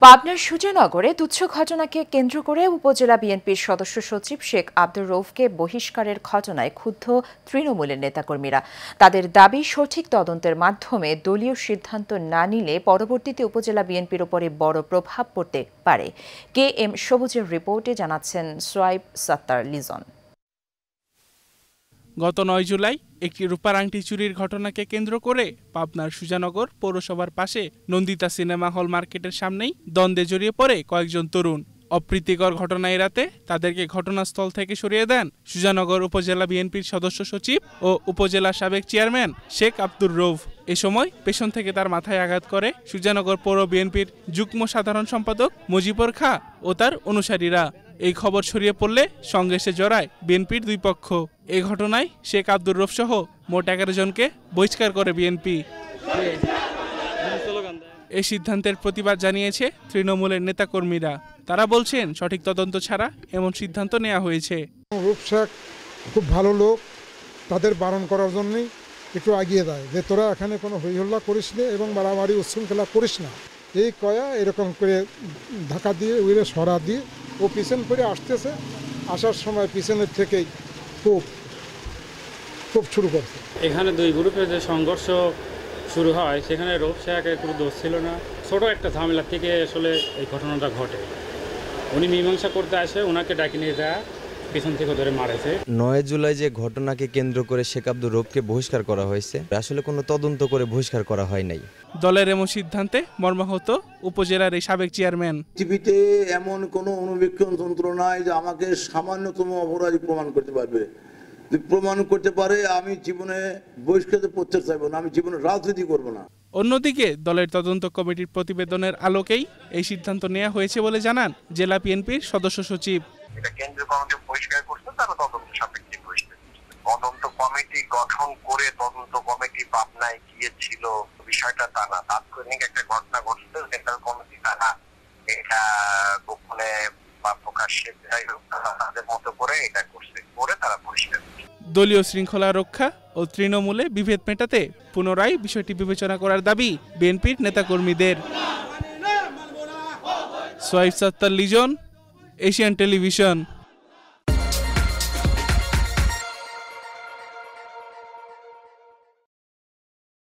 পাবনার সুজানগরে তুচ্ছ ঘটনাকে কেন্দ্র করে উপজেলা বিএনপির সদস্য সচিব শেখ আব্দুর রউফকে বহিষ্কারের ঘটনায় ক্ষুব্ধ তৃণমূলের নেতাকর্মীরা। তাদের দাবি, সঠিক তদন্তের মাধ্যমে দলীয় সিদ্ধান্ত না নিলে পরবর্তীতে উপজেলা বিএনপির উপরে বড় প্রভাব পড়তে পারে। কে এম সবুজের রিপোর্টে জানাচ্ছেন সোয়াইব সাত্তার লিজন। গত ৯ জুলাই একটি রূপার আংটি চুরির ঘটনাকে কেন্দ্র করে পাবনার সুজানগর পৌরসভার পাশে নন্দিতা সিনেমা হল মার্কেটের সামনেই দ্বন্দ্বে জড়িয়ে পড়ে কয়েকজন তরুণ। অপ্রীতিকর ঘটনা এড়াতে তাদেরকে ঘটনাস্থল থেকে সরিয়ে দেন সুজানগর উপজেলা বিএনপির সদস্য সচিব ও উপজেলা সাবেক চেয়ারম্যান শেখ আব্দুর রউফ। এ সময় পেছন থেকে তার মাথায় আঘাত করে সুজানগর পৌর বিএনপির যুগ্ম সাধারণ সম্পাদক মুজিবুর খাঁ ও তার অনুসারীরা। এই খবর ছড়িয়ে পড়লে সংঘর্ষে জড়ায় বিএনপির দুই পক্ষ। এই ঘটনায় শেখ আব্দুর রউফ সহ মোট ১১ জনকে বহিষ্কার করে বিএনপি। এই সিদ্ধান্তের প্রতিবাদ জানিয়েছে তৃণমূলের নেতাকর্মীরা। তারা বলছেন, সঠিক তদন্ত ছাড়া এমন সিদ্ধান্ত নেওয়া হয়েছে। রউফ শেখ খুব ভালো লোক, তাদের বারণ করার জন্যই একটু এগিয়ে দেয় যে তোরা এখানে কোনো হইহল্লা করিস না এবং মারামারি উচ্ছৃঙ্খলা করিস না। এই কয়া এরকম করে ধাক্কা দিয়ে উইরে সরা দিয়ে ও পিছন করে আসতেছে। আসার সময় পিছনের থেকেই খুব শুরু করছে। এখানে দুই গ্রুপের যে সংঘর্ষ শুরু হয়, সেখানে রউফ শেখের কোনো দোষ ছিল না। ছোট একটা ঝামেলা থেকে আসলে এই ঘটনাটা ঘটে। উনি মীমাংসা করতে আসে, ওনাকে ডাকি নিয়ে যায়, পিছন থেকে ধরে মারেছে। ৯ জুলাই যে ঘটনাকে কেন্দ্র করে শেখ আব্দুর রউফকে বহিষ্কার করা হয়েছে, আসলে কোনো তদন্ত করে বহিষ্কার করা হয় নাই। দলের এমন সিদ্ধান্তে মর্মাহত উপজেলার এই সাবেক চেয়ারম্যান। পৃথিবীতে এমন কোনো অনুবীক্ষণ যন্ত্র নাই যে আমাকে সামান্যতম অপরাধী প্রমাণ করতে পারবে। প্রমাণ করতে পারে আমি জীবনে বহিষ্কৃত করতে চাইবো না, আমি জীবনে রাজনীতি করব না। অন্যদিকে দলের তদন্ত কমিটির প্রতিবেদনের আলোকেই এই সিদ্ধান্ত নেওয়া হয়েছে বলে জানান জেলা বিএনপির সদস্য সচিব। এটা কেন্দ্রীয় কমিটি বহিষ্কার করছে, তারা তদন্ত সাপেক্ষে বহিষ্কার করছে। তদন্ত কমিটি গঠন করে তদন্ত কমিটি পাবনায় গিয়েছিল, বিষয়টা তা না। তাৎক্ষণিক একটা ঘটনা ঘটছে, সেন্ট্রাল কমিটি তারা এটা গোপনে বা প্রকাশ্যে তাদের মতো করে এটা করছে, করে তারা বহিষ্কার করছে। দলীয় শৃঙ্খলা রক্ষা ও তৃণমূলে বিভেদ মেটাতে পুনরায় বিষয়টি বিবেচনা করার দাবি বিএনপির নেতাকর্মীদের। Shoaib Sattar Lijon, Asian television.